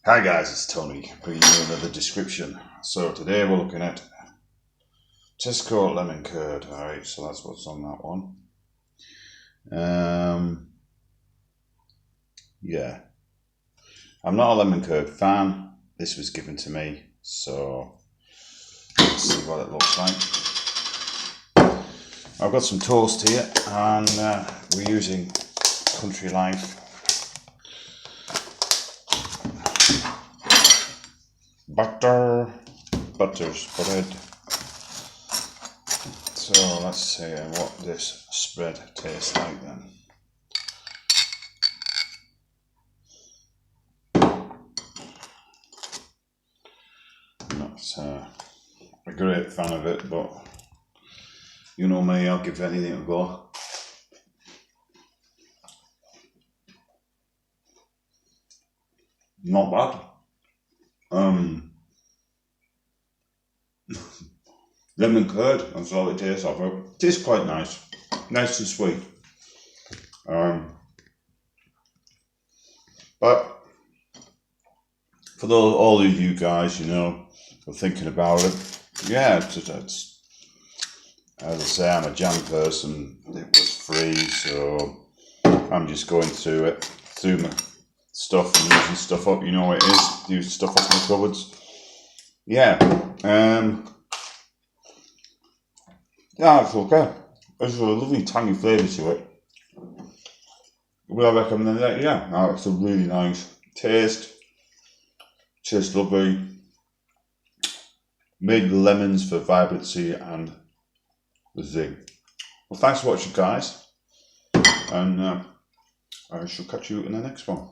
Hi guys, it's Tony bringing you another description. So today we're looking at Tesco lemon curd. Alright, so that's what's on that one. Yeah, I'm not a lemon curd fan. This was given to me, so let's see what it looks like. I've got some toast here, and we're using Country Life butter's bread. So let's see what this spread tastes like then. Not a great fan of it, but you know me, I'll give anything a go. Not bad. Lemon curd, that's all it tastes of. It tastes quite nice. Nice and sweet. But for all of you guys, you know, are thinking about it, yeah, it's as I say, I'm a jam person. It was free, so I'm just going through it, through my stuff and using stuff up. You know what it is, use stuff off my cupboards. Yeah, yeah, it's okay. There's a lovely tangy flavour to it. Would I recommend that? Yeah, it's a really nice taste. Tastes lovely. Made lemons for vibrancy and the zing. Well, thanks for watching, guys, and I shall catch you in the next one.